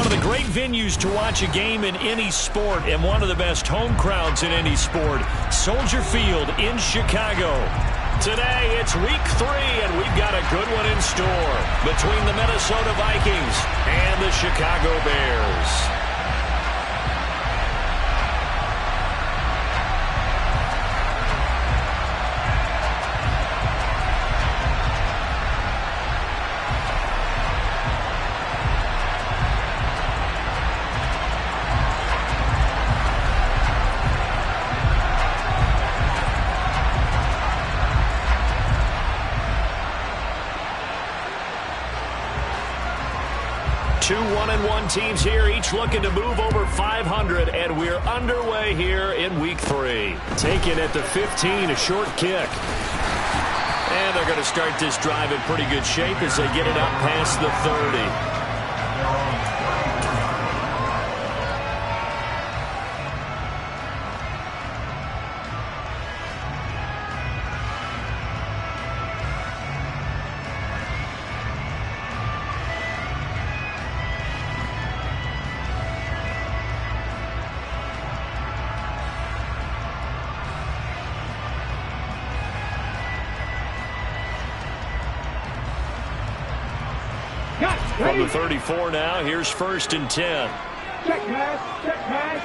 one of the great venues to watch a game in any sport and one of the best home crowds in any sport, Soldier Field in Chicago. Today, it's week 3, and we've got a good one in store between the Minnesota Vikings and the Chicago Bears. Two 1-1 teams here, each looking to move over 500, and we're underway here in week 3. Taken at the 15, a short kick. And they're going to start this drive in pretty good shape as they get it up past the 30. From the 34 now, here's 1st and 10. Check pass, check pass.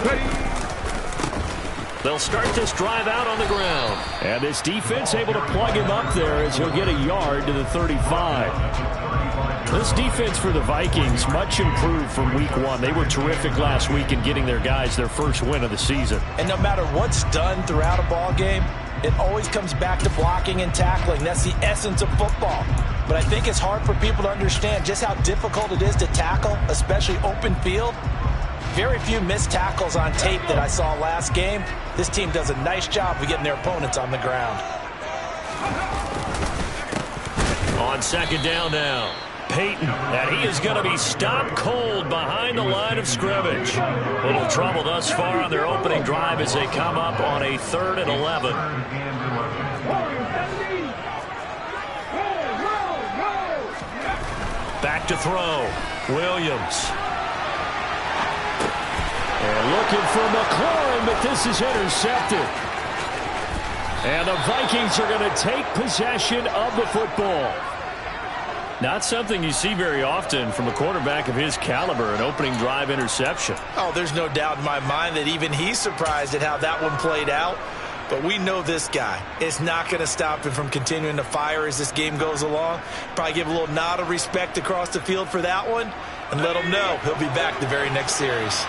Ready. They'll start this drive out on the ground. And this defense able to plug him up there as he'll get a yard to the 35. This defense for the Vikings, much improved from week 1. They were terrific last week in getting their guys their first win of the season. And no matter what's done throughout a ball game, it always comes back to blocking and tackling. That's the essence of football. But I think it's hard for people to understand just how difficult it is to tackle, especially open field. Very few missed tackles on tape that I saw last game. This team does a nice job of getting their opponents on the ground. On 2nd down now, Peyton, and he is going to be stopped cold behind the line of scrimmage. Little trouble thus far on their opening drive as they come up on a 3rd and 11. Back to throw, Williams. And looking for McLaurin, but this is intercepted. And the Vikings are going to take possession of the football. Not something you see very often from a quarterback of his caliber, an opening drive interception. Oh, there's no doubt in my mind that even he's surprised at how that one played out. But we know this guy is not going to stop him from continuing to fire as this game goes along. Probably give a little nod of respect across the field for that one and let him know he'll be back the very next series.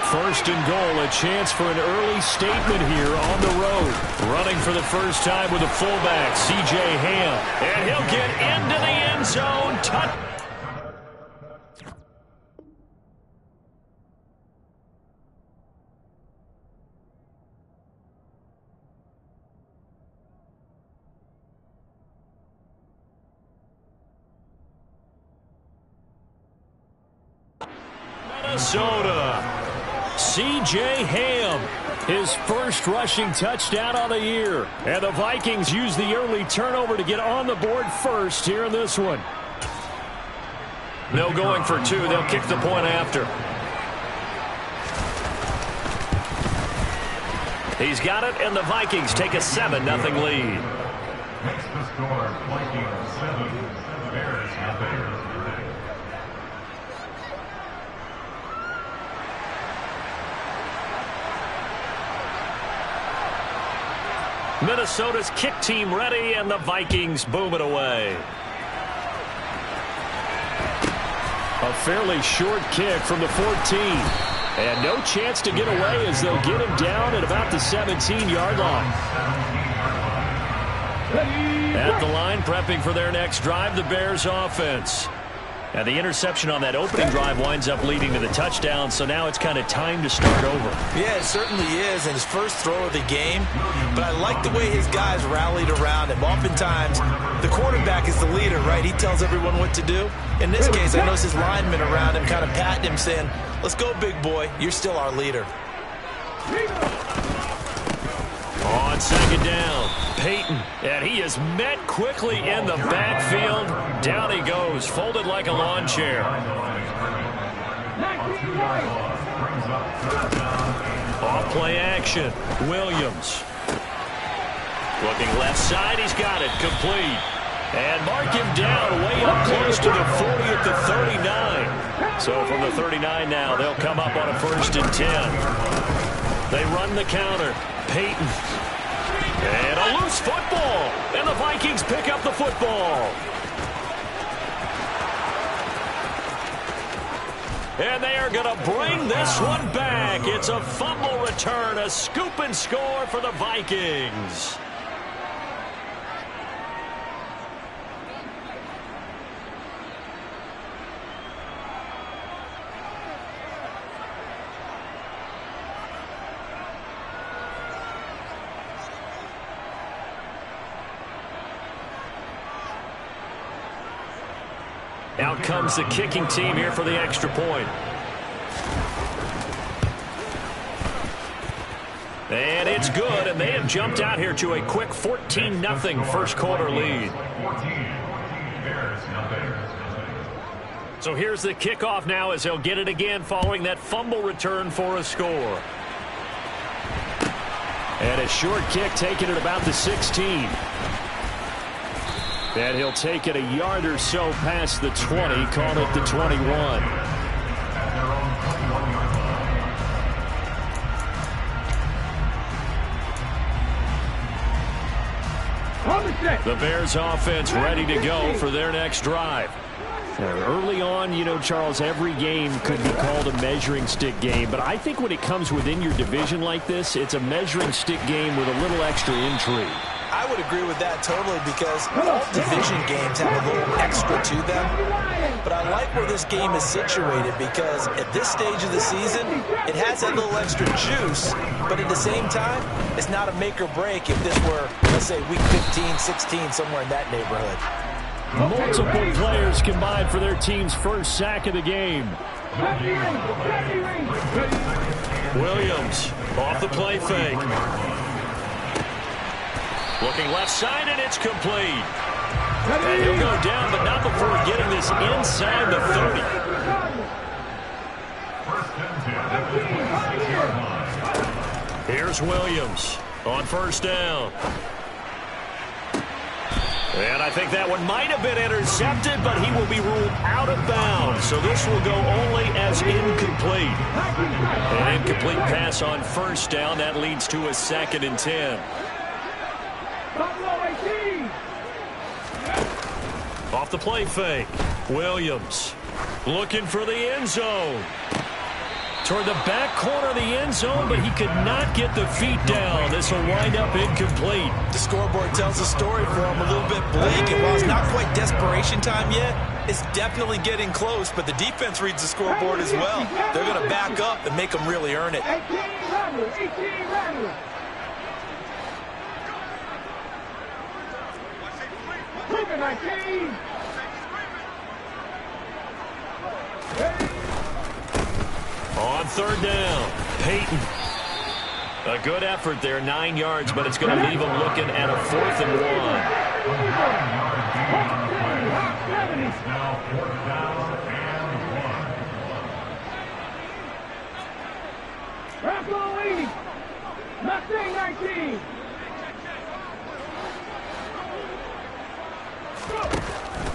1st and goal, a chance for an early statement here on the road. Running for the first time with a fullback, C.J. Ham. And he'll get into the end zone. Minnesota. C.J. Ham, his first rushing touchdown on the year. And the Vikings use the early turnover to get on the board first here in this one. No going for 2. They'll kick the point after. He's got it, and the Vikings take a 7-0 lead. Makes the score Vikings 7, Bears nothing. Minnesota's kick team ready, and the Vikings boom it away. A fairly short kick from the 14. And no chance to get away as they'll get him down at about the 17-yard line. At the line, prepping for their next drive, the Bears offense. And the interception on that opening drive winds up leading to the touchdown, so now it's kind of time to start over. Yeah, it certainly is, and his first throw of the game. But I like the way his guys rallied around him. Oftentimes, the quarterback is the leader, right? He tells everyone what to do. In this case, I notice his linemen around him kind of patting him, saying, let's go, big boy. You're still our leader. On 2nd down, Peyton, and he is met quickly in the backfield. Down he goes, folded like a lawn chair. Off play action, Williams. Looking left side, he's got it, complete. And mark him down way up close to the 40 at the 39. So from the 39 now, they'll come up on a 1st and 10. They run the counter. Peyton. And a loose football. And the Vikings pick up the football. And they are going to bring this one back. It's a fumble return, a scoop and score for the Vikings. Out comes the kicking team here for the extra point. And it's good, and they have jumped out here to a quick 14-0 first quarter lead. So here's the kickoff now as they'll get it again following that fumble return for a score. And a short kick taken at about the 16. And he'll take it a yard or so past the 20, call it the 21. The Bears offense ready to go for their next drive. Early on, you know, Charles, every game could be called a measuring stick game. But I think when it comes within your division like this, it's a measuring stick game with a little extra intrigue. I would agree with that totally because all division games have a little extra to them. But I like where this game is situated because at this stage of the season, it has that little extra juice. But at the same time, it's not a make or break if this were, let's say, week 15, 16, somewhere in that neighborhood. Multiple players combined for their team's first sack of the game. Williams off the play fake. Looking left side, and it's complete. And he'll go down, but not before getting this inside the 30. Here's Williams on 1st down. And I think that one might have been intercepted, but he will be ruled out of bounds. So this will go only as incomplete. An incomplete pass on 1st down. That leads to a 2nd and 10. Off the play fake. Williams looking for the end zone. Toward the back corner of the end zone, but he could not get the feet down. This will wind up incomplete. The scoreboard tells a story for him, a little bit bleak, and while it's not quite desperation time yet, it's definitely getting close, but the defense reads the scoreboard as well. They're going to back up and make them really earn it. 18 runners. On 3rd down, Peyton. A good effort there, 9 yards, but it's going to leave him looking at a 4th and 1.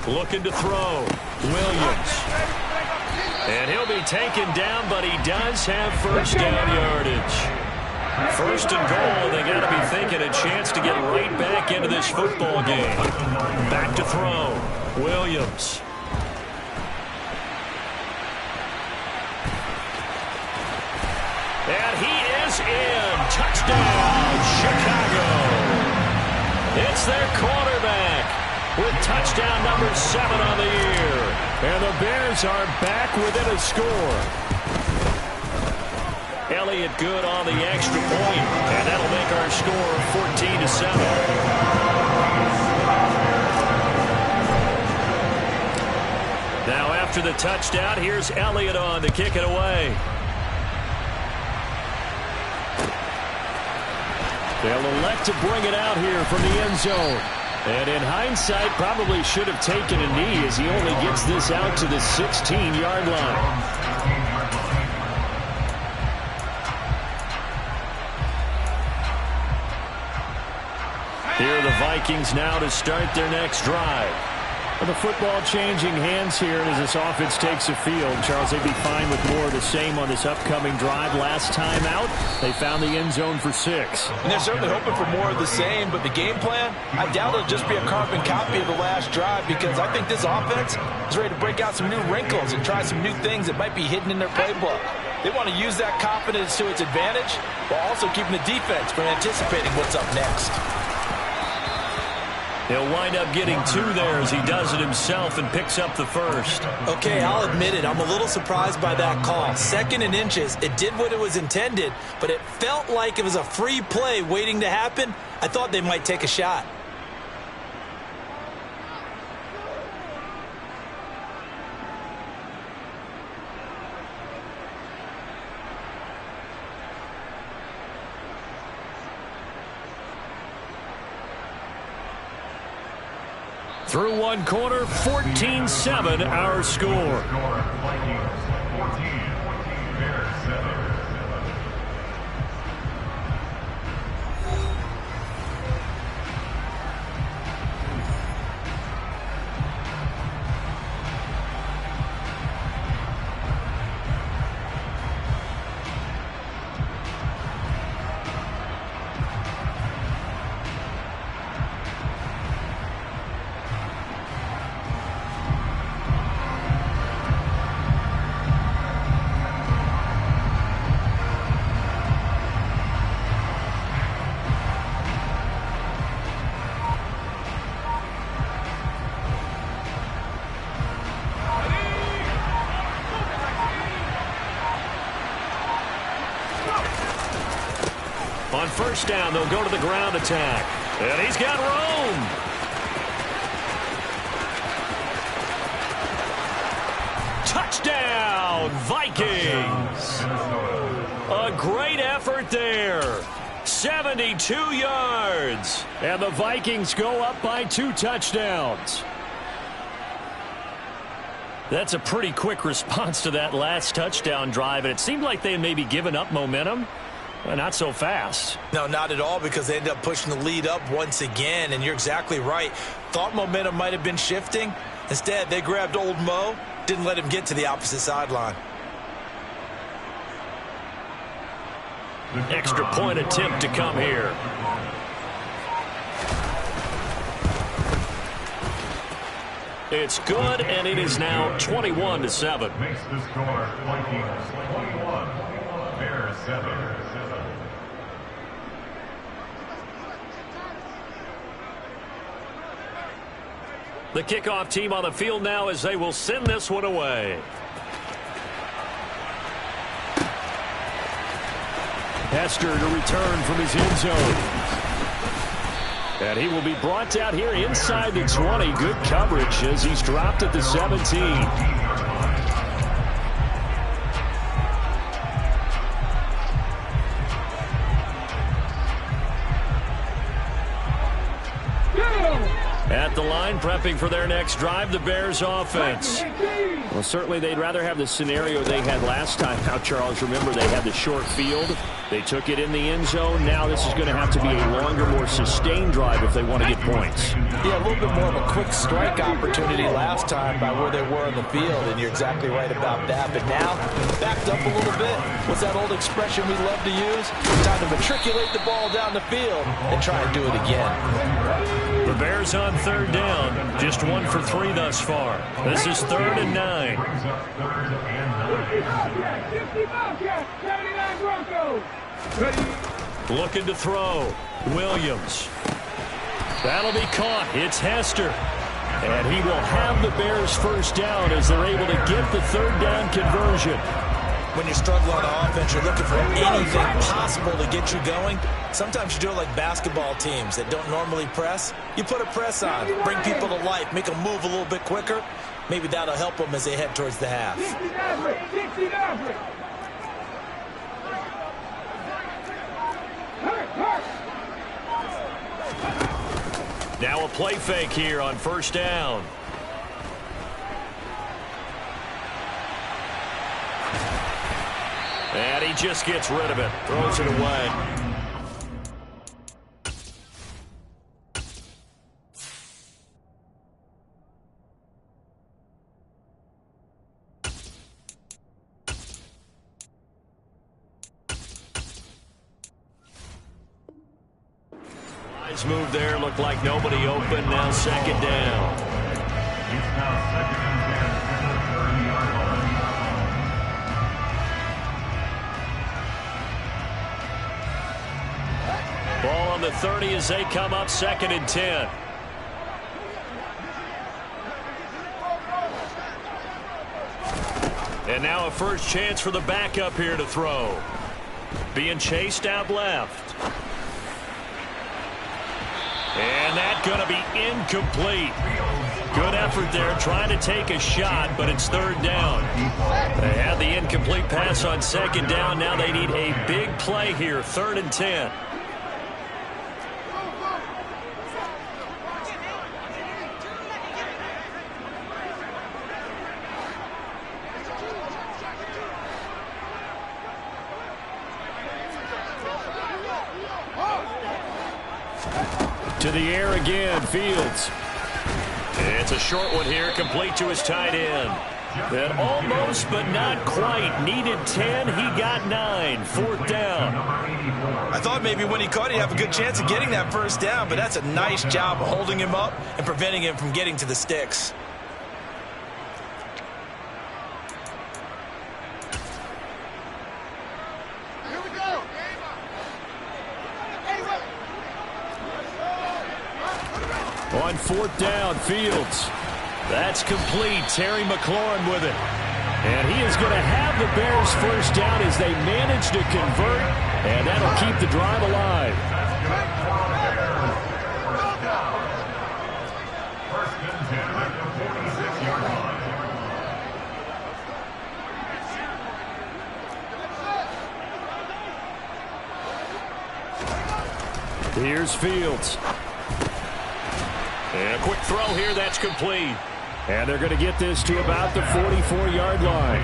Looking to throw. Williams. And he'll be taken down, but he does have 1st down yardage. 1st and goal, they got to be thinking a chance to get right back into this football game. Back to throw. Williams. And he is in. Touchdown, Chicago. It's their quarterback with touchdown number 7 on the year. And the Bears are back within a score. Elliott good on the extra point, and that'll make our score 14-7. Now after the touchdown, here's Elliott on to kick it away. They'll elect to bring it out here from the end zone. And in hindsight, probably should have taken a knee as he only gets this out to the 16-yard line. Here are the Vikings now to start their next drive. Well, the football changing hands here as this offense takes a field. Charles, they'd be fine with more of the same on this upcoming drive. Last time out, they found the end zone for 6. And they're certainly hoping for more of the same, but the game plan, I doubt it'll just be a carbon copy of the last drive, because I think this offense is ready to break out some new wrinkles and try some new things that might be hidden in their playbook. They want to use that confidence to its advantage while also keeping the defense from anticipating what's up next. He'll wind up getting 2 there as he does it himself and picks up the first. Okay, I'll admit it. I'm a little surprised by that call. 2nd and inches. It did what it was intended, but it felt like it was a free play waiting to happen. I thought they might take a shot. Through one quarter, 14-7 our score. Vikings 14, Bears 7. On first down, they'll go to the ground attack. And he's got room. Touchdown, Vikings. A great effort there. 72 yards. And the Vikings go up by 2 touchdowns. That's a pretty quick response to that last touchdown drive, and it seemed like they had maybe given up momentum. Well, not so fast. No, not at all, because they ended up pushing the lead up once again, and you're exactly right. Thought momentum might have been shifting. Instead, they grabbed old Mo, didn't let him get to the opposite sideline. Extra point attempt to come here. It's good, and it is now 21-7. Makes the score Vikings 21, Bears 7. The kickoff team on the field now as they will send this one away. Hester to return from his end zone. And he will be brought out here inside the 20. Good coverage as he's dropped at the 17. At the line, prepping for their next drive, the Bears offense. Well, certainly they'd rather have the scenario they had last time. Now, Charles, remember they had the short field. They took it in the end zone. Now this is going to have to be a longer, more sustained drive if they want to get points. Yeah, a little bit more of a quick strike opportunity last time by where they were in the field, and you're exactly right about that. But now, backed up a little bit. What's that old expression we love to use? Time to matriculate the ball down the field and try and do it again. The Bears on third down. Just 1 for 3 thus far. This is 3rd and 9. Brings up 3rd and 9. 50 Bobcats, 79 Broncos. Looking to throw. Williams. That'll be caught. It's Hester. And he will have the Bears first down as they're able to get the 3rd down conversion. When you're struggling on offense, you're looking for anything possible to get you going. Sometimes you do it like basketball teams that don't normally press. You put a press on, bring people to life, make them move a little bit quicker. Maybe that'll help them as they head towards the half. 60. Now a play fake here on first down. And he just gets rid of it. Throws it away. Nice move there. Looked like nobody open. Now second down. It's now second and 10 at the 30-yard line. Ball on the 30 as they come up second and 10. And now a first chance for the backup here to throw. Being chased out left. And that's going to be incomplete. Good effort there trying to take a shot, but it's third down. They had the incomplete pass on second down. Now they need a big play here, third and 10. To the air again, Fields. It's a short one here, complete to his tight end. That almost, but not quite. Needed 10, he got 9. Fourth down. I thought maybe when he caught it, he'd have a good chance of getting that first down, but that's a nice job of holding him up and preventing him from getting to the sticks. On fourth down, Fields. That's complete. Terry McLaurin with it. And he is going to have the Bears first down as they manage to convert, and that'll keep the drive alive. First and 10 at the 46-yard line. Here's Fields. And a quick throw here, that's complete. And they're going to get this to about the 44-yard line.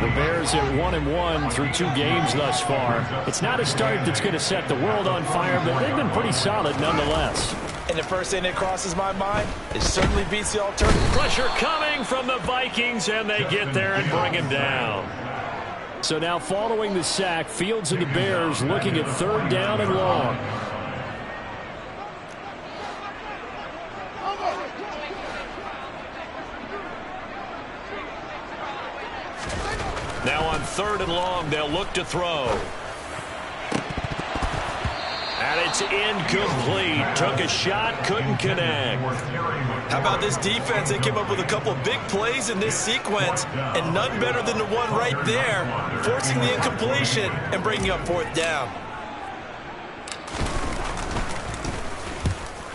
The Bears at 1-1 through 2 games thus far. It's not a start that's going to set the world on fire, but they've been pretty solid nonetheless. And the first thing that crosses my mind, it certainly beats the alternative. Pressure coming from the Vikings, and they get there and bring him down. So now following the sack, Fields and the Bears looking at third down and long. Now on third and long, they'll look to throw. And it's incomplete. Took a shot, couldn't connect. How about this defense? They came up with a couple of big plays in this sequence, and none better than the one right there, forcing the incompletion and bringing up fourth down.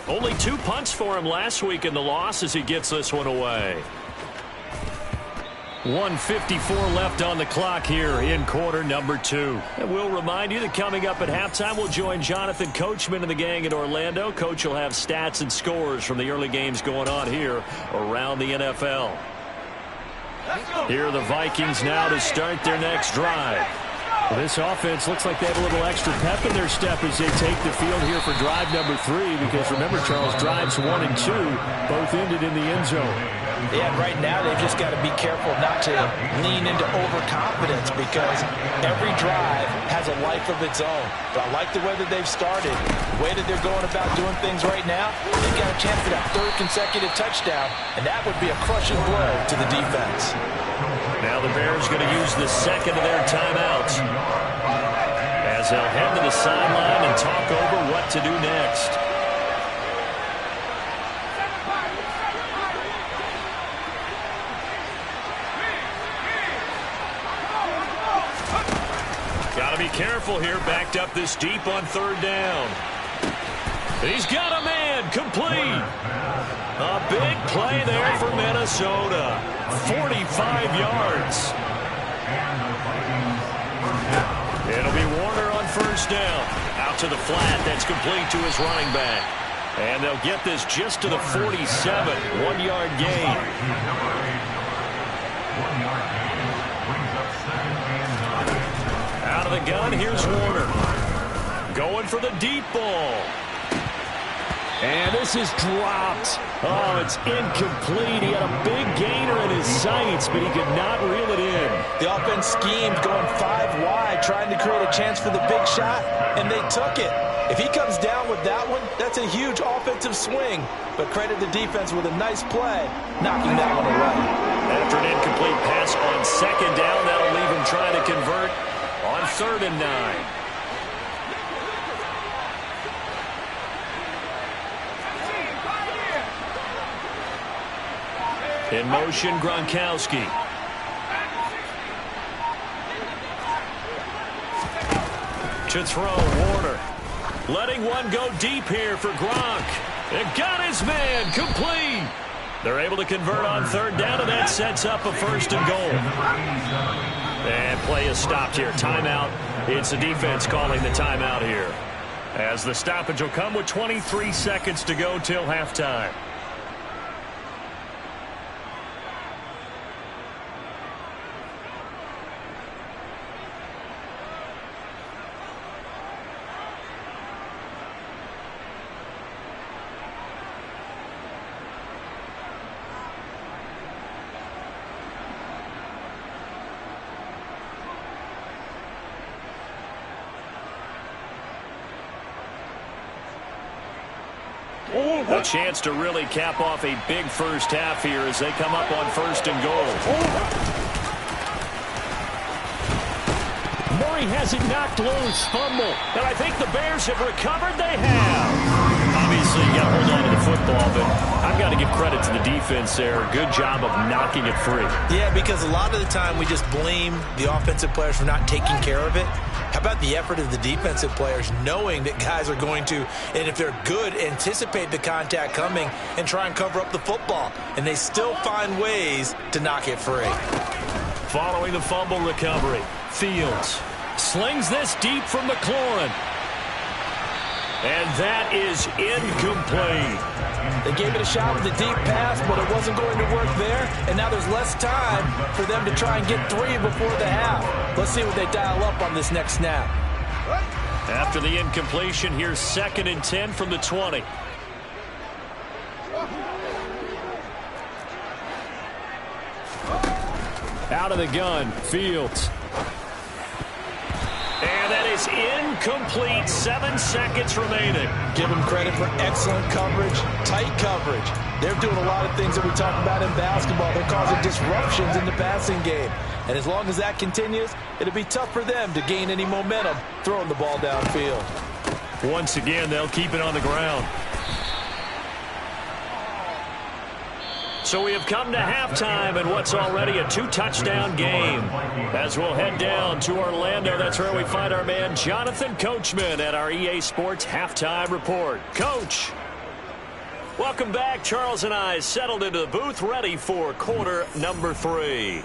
Only 2 punts for him last week in the loss as he gets this one away. 1:54 left on the clock here in quarter number 2. And we'll remind you that coming up at halftime, we'll join Jonathan Coachman and the gang in Orlando. Coach will have stats and scores from the early games going on here around the NFL. Here are the Vikings now to start their next drive. Well, this offense looks like they have a little extra pep in their step as they take the field here for drive number 3, because remember, Charles, drives 1 and 2 both ended in the end zone. Yeah, right now they've just got to be careful not to lean into overconfidence, because every drive has a life of its own. But I like the way that they've started, the way that they're going about doing things right now. They've got a chance for that 3rd consecutive touchdown, and that would be a crushing blow to the defense. Now the Bears going to use the second of their timeouts as they'll head to the sideline and talk over what to do next. Got to be careful here, backed up this deep on third down. He's got a man, complete. A big play there for Minnesota. 45 yards. It'll be Warner on first down. Out to the flat, that's complete to his running back. And they'll get this just to the 47. 1-yard gain. 1-yard gain. Brings up 2nd and 9. Out of the gun, here's Warner. Going for the deep ball. And this is dropped. Oh, it's incomplete. He had a big gainer in his sights, but he could not reel it in. The offense schemed going 5 wide, trying to create a chance for the big shot, and they took it. If he comes down with that one, that's a huge offensive swing. But credit the defense with a nice play, knocking that one away. After an incomplete pass on 2nd down, that'll leave him trying to convert on 3rd and 9. In motion, Gronkowski. To throw, Warner. Letting one go deep here for Gronk. It got his man, complete. They're able to convert on 3rd down, and that sets up a 1st and goal. And play is stopped here. Timeout. It's the defense calling the timeout here. As the stoppage will come with 23 seconds to go till halftime. A chance to really cap off a big first half here as they come up on 1st and goal. Murray has it knocked loose, fumble. And I think the Bears have recovered. They have. Obviously, you got to hold on to the football, but I've got to give credit to the defense there. Good job of knocking it free. Yeah, because a lot of the time we just blame the offensive players for not taking care of it. How about the effort of the defensive players knowing that guys are going to, and if they're good, anticipate the contact coming and try and cover up the football. And they still find ways to knock it free. Following the fumble recovery, Fields slings this deep from McLaurin. And that is incomplete. They gave it a shot with the deep pass, but it wasn't going to work there. And now there's less time for them to try and get 3 before the half. Let's see what they dial up on this next snap. After the incompletion, here's 2nd and 10 from the 20. Out of the gun, Fields. And that is incomplete. 7 seconds remaining. Give them credit for excellent coverage, tight coverage. They're doing a lot of things that we talk about in basketball. They're causing disruptions in the passing game. And as long as that continues, it'll be tough for them to gain any momentum throwing the ball downfield. Once again, they'll keep it on the ground. So we have come to halftime in what's already a 2-touchdown game. As we'll head down to Orlando, that's where we find our man Jonathan Coachman at our EA Sports Halftime Report. Coach, welcome back. Charles and I settled into the booth, ready for quarter number 3.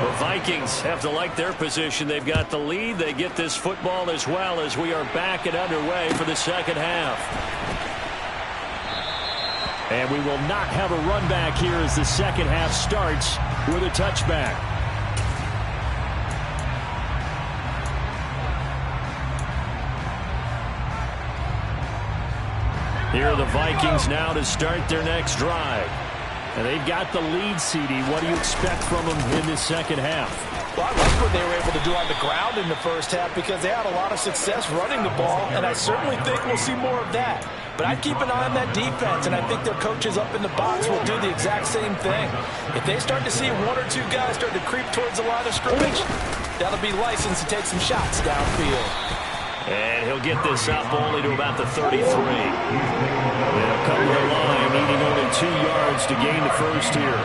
The Vikings have to like their position. They've got the lead. They get this football as well as we are back and underway for the second half. And we will not have a run back here as the second half starts with a touchback. Here are the Vikings now to start their next drive. And they've got the lead, CD. What do you expect from them in this second half? Well, I like what they were able to do on the ground in the first half because they had a lot of success running the ball, and I certainly think we'll see more of that. But I'd keep an eye on that defense, and I think their coaches up in the box will do the exact same thing. If they start to see 1 or 2 guys start to creep towards the line of scrimmage, that'll be licensed to take some shots downfield. And he'll get this up only to about the 33. They'll come to the line, needing only 2 yards to gain the first here.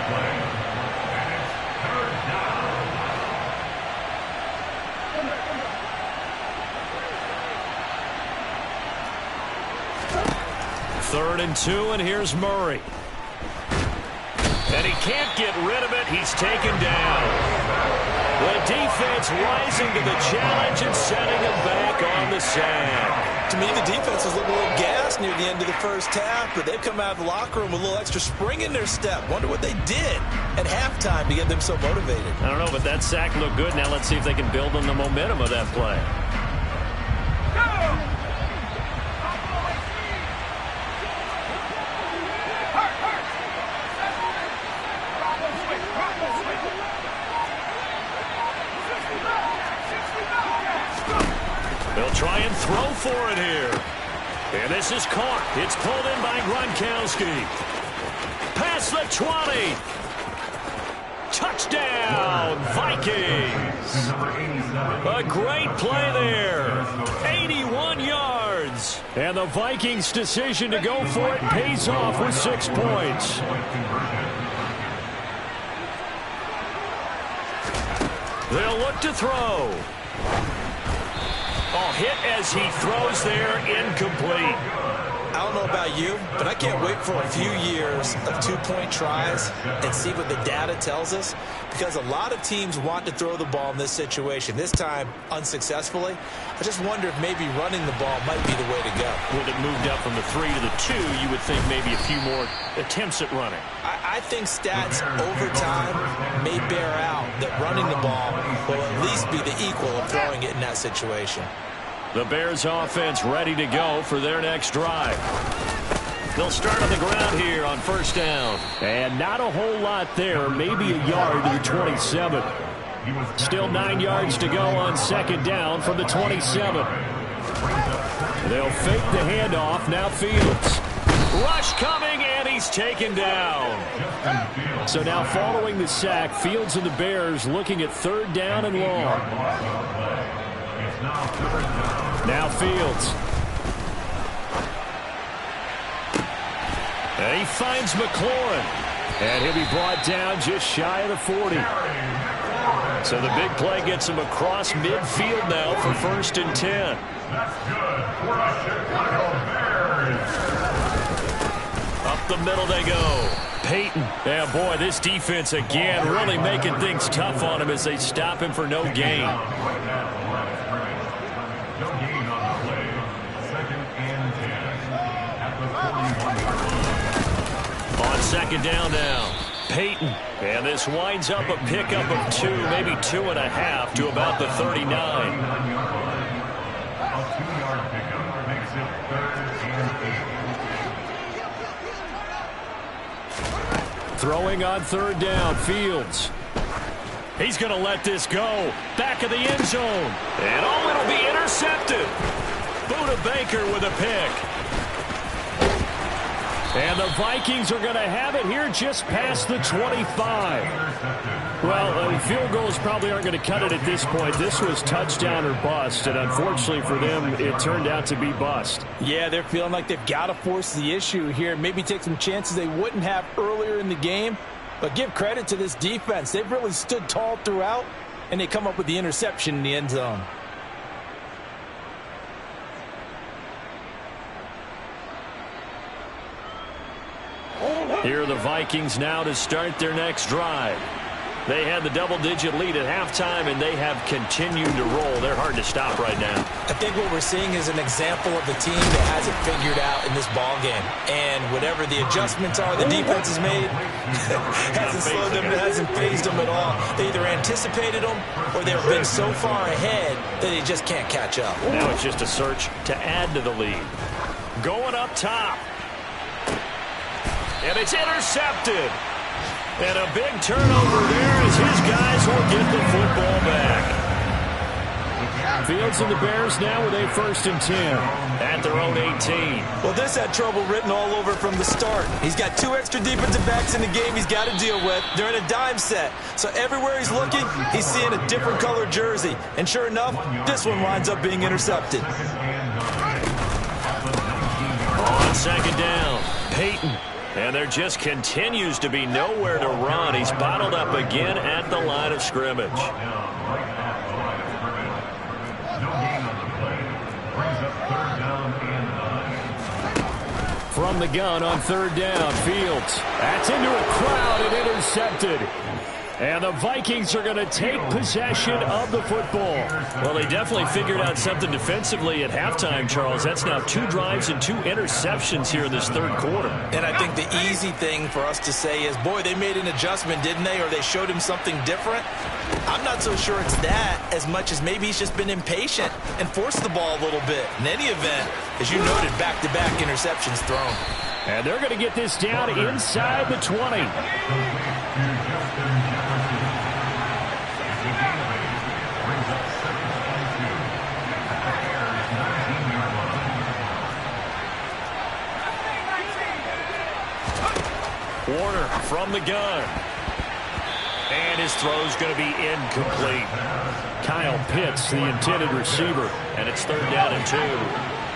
Third and 2, and here's Murray. And he can't get rid of it. He's taken down. The defense rising to the challenge and setting them back on the sack. To me, the defense was looking a little gassed near the end of the first half, but they've come out of the locker room with a little extra spring in their step. Wonder what they did at halftime to get them so motivated. I don't know, but that sack looked good. Now let's see if they can build on the momentum of that play. They'll try and throw for it here. And this is caught. It's pulled in by Gronkowski. Past the 20. Touchdown, Vikings. A great play there. 81 yards. And the Vikings' decision to go for it pays off with 6 points. They'll look to throw. Oh, hit as he throws there, incomplete. I don't know about you, but I can't wait for a few years of two-point tries and see what the data tells us, because a lot of teams want to throw the ball in this situation. This time, unsuccessfully. I just wonder if maybe running the ball might be the way to go. With it moved up from the 3 to the 2, you would think maybe a few more attempts at running. I think stats over time may bear out that running the ball will at least be the equal of throwing it in that situation. The Bears offense ready to go for their next drive. They'll start on the ground here on first down. And not a whole lot there, maybe a yard to the 27. Still 9 yards to go on second down from the 27. They'll fake the handoff. Now Fields. Rush coming, and he's taken down. So now following the sack, Fields and the Bears looking at third down and long. Now Fields. And he finds McLaurin. And he'll be brought down just shy of the 40. So the big play gets him across midfield now for first and 10. That's good for the Chicago Bears. Up the middle they go. Peyton. Yeah, boy, this defense again really making things tough on him as they stop him for no gain. No gain on the play. Second and 10 at the 41. On second down now, Peyton. And this winds up a pickup of 2, maybe 2.5 to about the 39. A 2-yard pickup makes it third and 8. Throwing on third down, Fields. He's going to let this go. Back of the end zone. And oh, it'll be intercepted. Buda Baker with a pick. And the Vikings are going to have it here just past the 25. Well, field goals probably aren't going to cut it at this point. This was touchdown or bust, and unfortunately for them, it turned out to be bust. Yeah, they're feeling like they've got to force the issue here. Maybe take some chances they wouldn't have earlier in the game. But give credit to this defense. They've really stood tall throughout, and they come up with the interception in the end zone. Here are the Vikings now to start their next drive. They had the double-digit lead at halftime, and they have continued to roll. They're hard to stop right now. I think what we're seeing is an example of a team that has it figured out in this ball game. And whatever the adjustments are the defense has made, hasn't slowed them, it hasn't phased them at all. They either anticipated them or they've been so far ahead that they just can't catch up. Now it's just a search to add to the lead. Going up top. And it's intercepted. And a big turnover there as his guys will get the football back. Fields and the Bears now with a first and 10 at their own 18. Well, this had trouble written all over from the start. He's got 2 extra defensive backs in the game he's got to deal with. They're in a dime set. So everywhere he's looking, he's seeing a different color jersey. And sure enough, this one winds up being intercepted. On second down, Peyton. And there just continues to be nowhere to run. He's bottled up again at the line of scrimmage. From the gun on third down, Fields. That's into a crowd and intercepted. And the Vikings are going to take possession of the football. Well, they definitely figured out something defensively at halftime, Charles. That's now 2 drives and 2 interceptions here in this third quarter. And I think the easy thing for us to say is, boy, they made an adjustment, didn't they? Or they showed him something different. I'm not so sure it's that as much as maybe he's just been impatient and forced the ball a little bit. In any event, as you noted, back-to-back interceptions thrown. And they're going to get this down inside the 20. Warner from the gun. And his throw's going to be incomplete. Kyle Pitts, the intended receiver, and it's 3rd down and 2.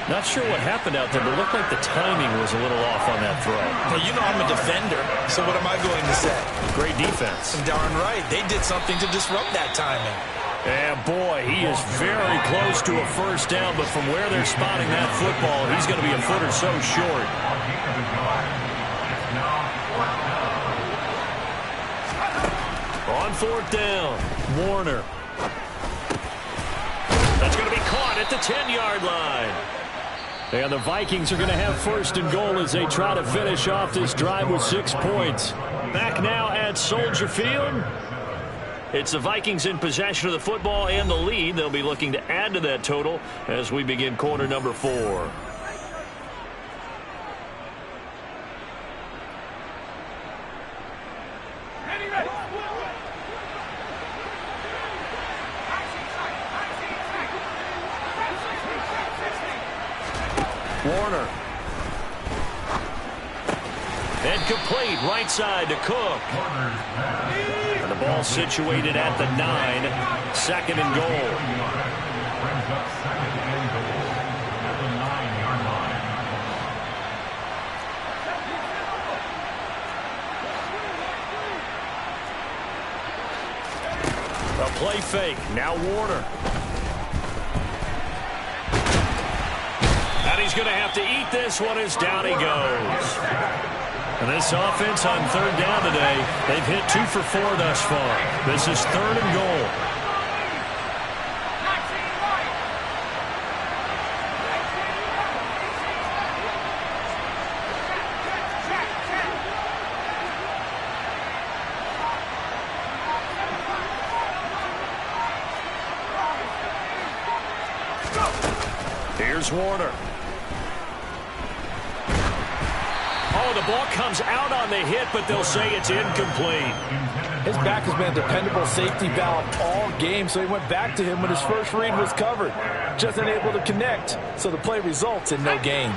Not sure what happened out there, but it looked like the timing was a little off on that throw. Well, you know I'm a defender, so what am I going to say? Great defense. Darn right. They did something to disrupt that timing. And boy, he is very close to a first down, but from where they're spotting that football, he's going to be a foot or so short. On 4th down, Warner. That's going to be caught at the 10-yard line. And the Vikings are going to have 1st and goal as they try to finish off this drive with 6 points. Back now at Soldier Field. It's the Vikings in possession of the football and the lead. They'll be looking to add to that total as we begin quarter number 4. Warner. And complete right side to Cook. And the ball situated at the 9. 2nd and goal. A play fake. Now Warner. And he's going to have to eat this one as down he goes. And this offense on 3rd down today, they've hit 2 for 4 thus far. This is 3rd and goal. Here's Warner. Oh, the ball comes out on the hit, but they'll say it's incomplete. His back has been a dependable safety valve all game, so he went back to him when his first read was covered. Just unable to connect, so the play results in no gain.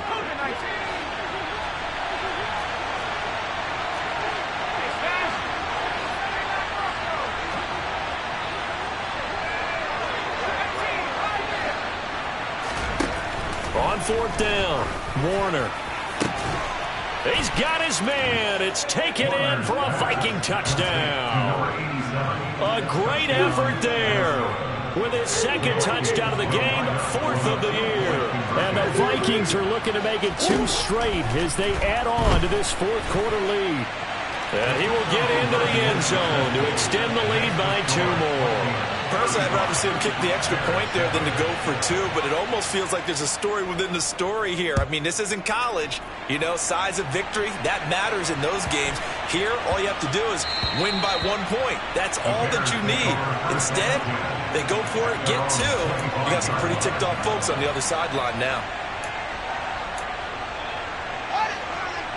On 4th down, Warner. He's got his man. It's taken in for a Viking touchdown. A great effort there. With his 2nd touchdown of the game, 4th of the year. And the Vikings are looking to make it 2 straight as they add on to this 4th quarter lead. And he will get into the end zone to extend the lead by 2 more. Personally, I'd rather see him kick the extra point there than to go for 2, but it almost feels like there's a story within the story here. I mean, this isn't college. You know, size of victory, that matters in those games. Here, all you have to do is win by 1 point. That's all that you need. Instead, they go for it, get 2. You got some pretty ticked off folks on the other sideline now.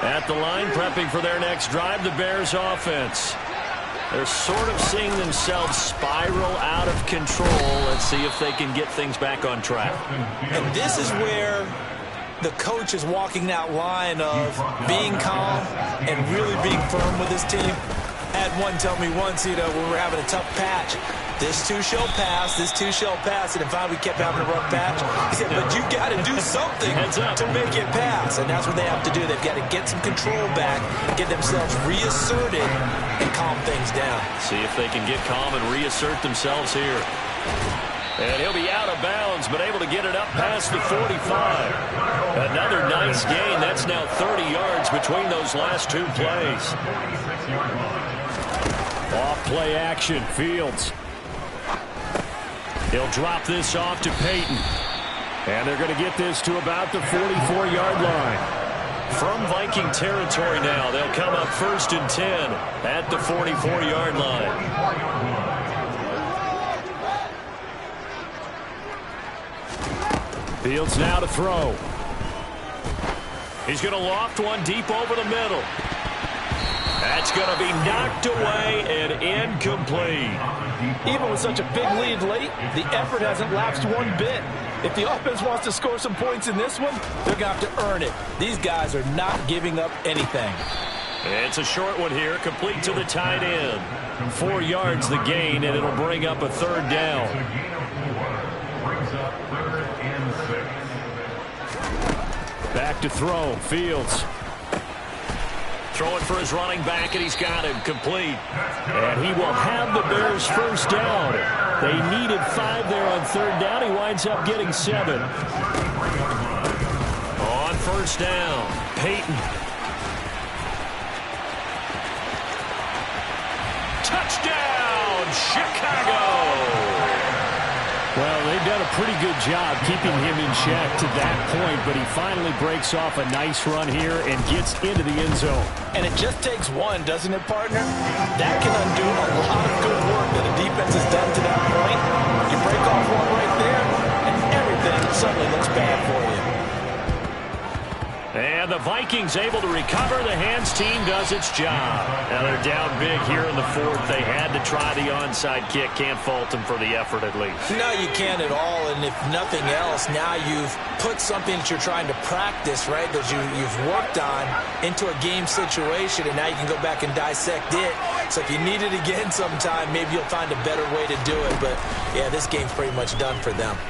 At the line, prepping for their next drive, the Bears offense. They're sort of seeing themselves spiral out of control. Let's see if they can get things back on track. And this is where the coach is walking that line of being calm and really being firm with his team. I had one tell me once, you know, when we were having a tough patch, this too shall pass, this too shall pass, and if we kept having a rough patch, he said, but you got to do something to make it pass, and that's what they have to do. They've got to get some control back, get themselves reasserted, and calm things down. See if they can get calm and reassert themselves here. And he'll be out of bounds, but able to get it up past the 45. Another nice gain. That's now 30 yards between those last 2 plays. Off play action, Fields. He'll drop this off to Peyton. And they're going to get this to about the 44-yard line. From Viking territory now, they'll come up 1st and 10 at the 44-yard line. Fields now to throw. He's going to loft one deep over the middle. That's going to be knocked away and incomplete. Even with such a big lead late, the effort hasn't lapsed one bit. If the offense wants to score some points in this one, they're going to have to earn it. These guys are not giving up anything. It's a short one here, complete to the tight end. 4 yards the gain, and it'll bring up a 3rd down. Back to throw, Fields. Throwing for his running back, and he's got him complete. And he will have the Bears' 1st down. They needed 5 there on 3rd down. He winds up getting 7. On 1st down, Peyton. Touchdown, Chicago! Well, they've done a pretty good job keeping him in check to that point, but he finally breaks off a nice run here and gets into the end zone. And it just takes one, doesn't it, partner? That can undo a lot of good work that a defense has done to that point. You break off one right there, and everything suddenly looks bad for you. And the Vikings able to recover. The hands team does its job. Now they're down big here in the 4th. They had to try the onside kick. Can't fault them for the effort at least. No, you can't at all. And if nothing else, now you've put something that you're trying to practice, right, that you've worked on into a game situation, and now you can go back and dissect it. So if you need it again sometime, maybe you'll find a better way to do it. But, yeah, this game's pretty much done for them.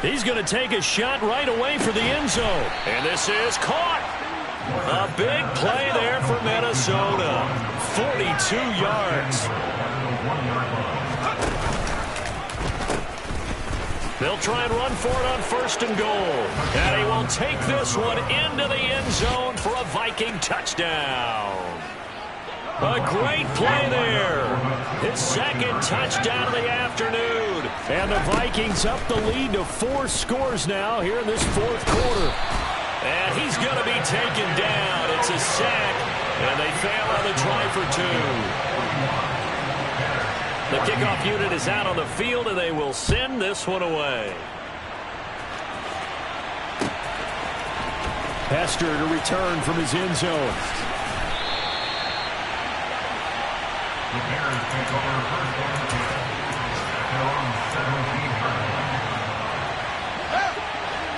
He's going to take a shot right away for the end zone. And this is caught. A big play there for Minnesota. 42 yards. They'll try and run for it on 1st and goal. And he will take this one into the end zone for a Viking touchdown. A great play there. His 2nd touchdown of the afternoon. And the Vikings up the lead to 4 scores now here in this 4th quarter. And he's going to be taken down. It's a sack. And they fail on the try for 2. The kickoff unit is out on the field, and they will send this one away. Hester to return from his end zone. The Bears take over 1st and 10. They're on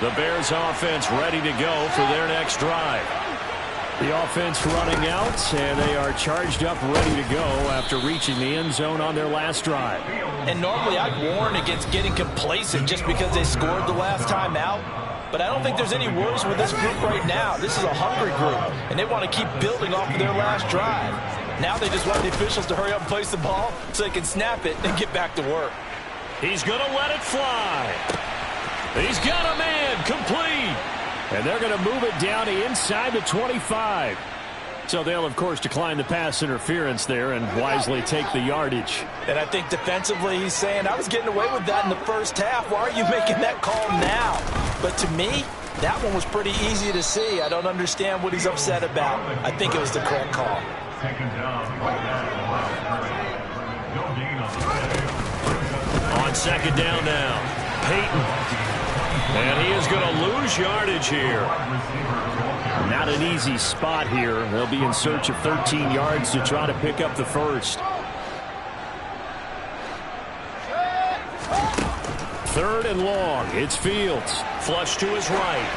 17. The Bears offense ready to go for their next drive. The offense running out, and they are charged up ready to go after reaching the end zone on their last drive. And normally I'd warn against getting complacent just because they scored the last time out. But I don't think there's any worries with this group right now. This is a hungry group, and they want to keep building off of their last drive. Now they just want the officials to hurry up and place the ball so they can snap it and get back to work. He's going to let it fly. He's got a man complete. And they're going to move it down to inside the 25. So they'll, of course, decline the pass interference there and wisely take the yardage. And I think defensively he's saying, I was getting away with that in the first half. Why are you making that call now? But to me, that one was pretty easy to see. I don't understand what he's upset about. I think it was the correct call. On 2nd down now, Peyton. And he is going to lose yardage here. Not an easy spot here. They'll be in search of 13 yards to try to pick up the 1st. 3rd and long. It's Fields. Flush to his right.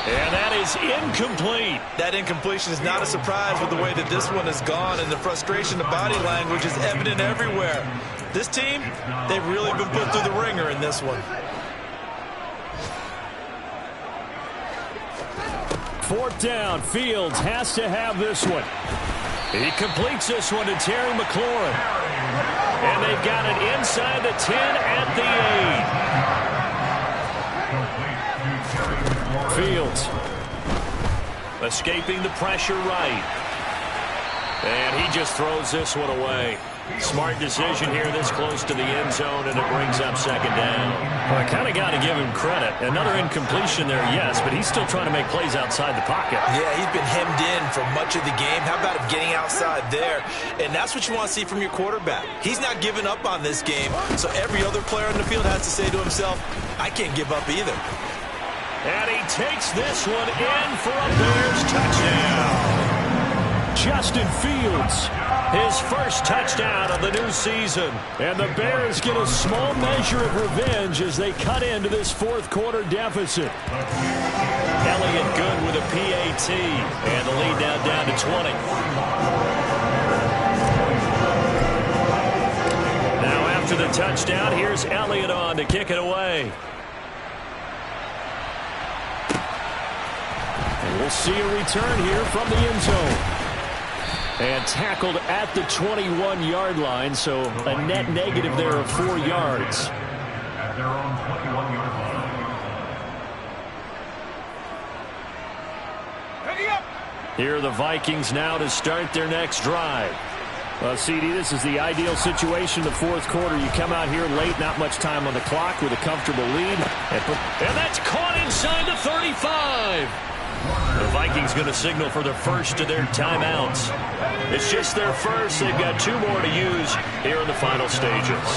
And that is incomplete. That incompletion is not a surprise with the way that this one has gone, and the frustration, the body language is evident everywhere. This team, they've really been put through the ringer in this one. 4th down. Fields has to have this one. He completes this one to Terry McLaurin. And they've got it inside the 10 at the 8. Fields escaping the pressure right. And he just throws this one away. Smart decision here this close to the end zone, and it brings up second down. Well, I kind of got to give him credit. Another incompletion there, yes, but he's still trying to make plays outside the pocket. Yeah, he's been hemmed in for much of the game. How about him getting outside there? And that's what you want to see from your quarterback. He's not giving up on this game, so every other player on the field has to say to himself, I can't give up either. And he takes this one in for a Bears touchdown. Justin Fields, his first touchdown of the new season. And the Bears get a small measure of revenge as they cut into this fourth quarter deficit. Elliott good with a PAT. And the lead now down to 20. Now after the touchdown, here's Elliott on to kick it away. And we'll see a return here from the end zone. And tackled at the 21-yard line, so a net negative there of 4 yards. At their own 21-yard line. Here are the Vikings now to start their next drive. Well, CD, this is the ideal situation in the fourth quarter. You come out here late, not much time on the clock with a comfortable lead. And that's caught inside the 35. The Vikings going to signal for the first of their timeouts. It's just their first. They've got 2 more to use here in the final stages.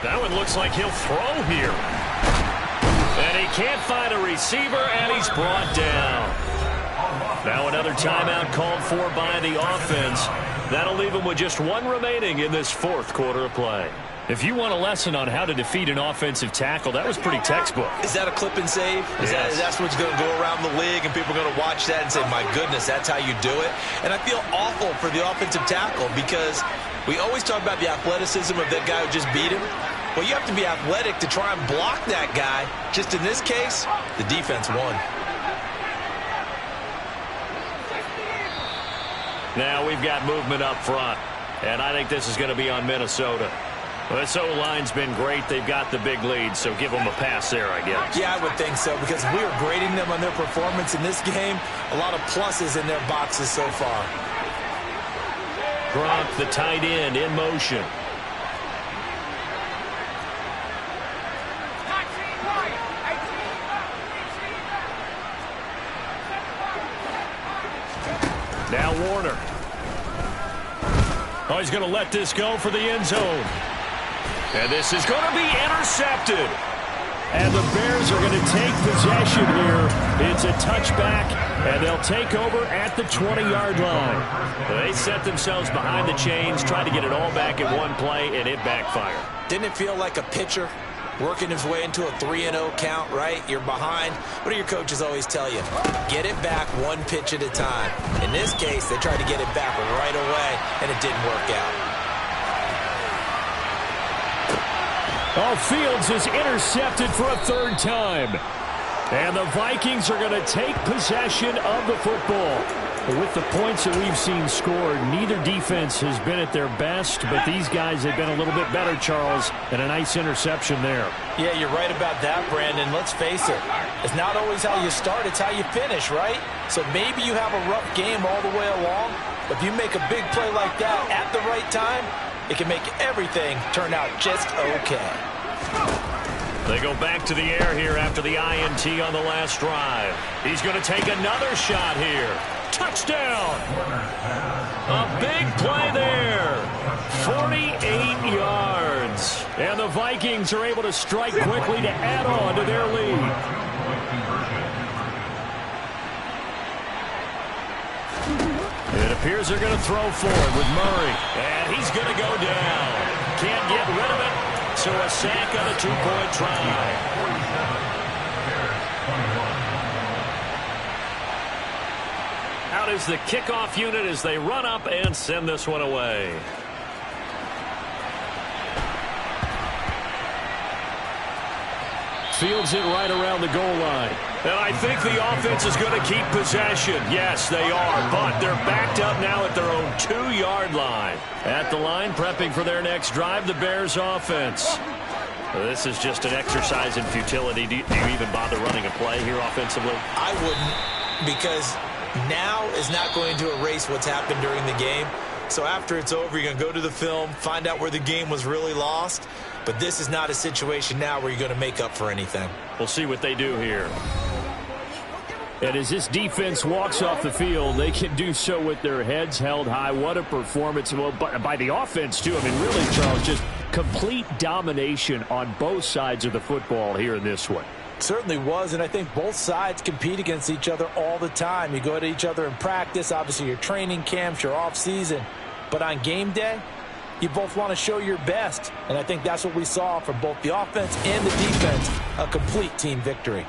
That one looks like he'll throw here. And he can't find a receiver, and he's brought down. Now another timeout called for by the offense. That'll leave him with just 1 remaining in this fourth quarter of play. If you want a lesson on how to defeat an offensive tackle, that was pretty textbook. Is that a clip and save? That's what's going to go around the league, and people are going to watch that and say, my goodness, that's how you do it? And I feel awful for the offensive tackle because we always talk about the athleticism of that guy who just beat him. Well, you have to be athletic to try and block that guy. Just in this case, the defense won. Now we've got movement up front, and I think this is going to be on Minnesota. Well, this O-line's been great. They've got the big lead, so give them a pass there, I guess. Yeah, I would think so, because we are grading them on their performance in this game. A lot of pluses in their boxes so far. Gronk, the tight end, in motion. Now Warner. Oh, he's going to let this go for the end zone. And this is going to be intercepted. And the Bears are going to take possession here. It's a touchback, and they'll take over at the 20-yard line. They set themselves behind the chains, tried to get it all back in one play, and it backfired. Didn't it feel like a pitcher working his way into a 3-0 count, right? You're behind. What do your coaches always tell you? Get it back 1 pitch at a time. In this case, they tried to get it back right away, and it didn't work out. Oh, Fields is intercepted for a 3rd time. And the Vikings are going to take possession of the football. With the points that we've seen scored, neither defense has been at their best, but these guys have been a little bit better, Charles, and a nice interception there. Yeah, you're right about that, Brandon. Let's face it. It's not always how you start, it's how you finish, right? So maybe you have a rough game all the way along, but if you make a big play like that at the right time, it can make everything turn out just okay. They go back to the air here after the INT on the last drive. He's going to take another shot here. Touchdown! A big play there. 48 yards. And the Vikings are able to strike quickly to add on to their lead. It appears they're going to throw forward with Murray. And he's going to go down. Can't get rid of it. So a sack on a 2-point try. Out is the kickoff unit as they run up and send this one away. Fields it right around the goal line. And I think the offense is going to keep possession. Yes, they are, but they're backed up now at their own 2-yard line. At the line, prepping for their next drive, the Bears offense. This is just an exercise in futility. Do you even bother running a play here offensively? I wouldn't, because now is not going to erase what's happened during the game. So after it's over, you're going to go to the film, find out where the game was really lost. But this is not a situation now where you're going to make up for anything. We'll see what they do here. And as this defense walks off the field, they can do so with their heads held high. What a performance. Well, by the offense, too. I mean, really, Charles, just complete domination on both sides of the football here in this one. Certainly was, and I think both sides compete against each other all the time. You go at each other in practice, obviously your training camps, your off-season. But on game day, you both want to show your best. And I think that's what we saw from both the offense and the defense, a complete team victory.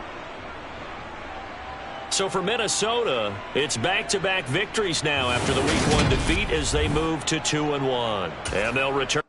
So for Minnesota, it's back-to-back victories now after the Week 1 defeat as they move to 2-1. And they'll return.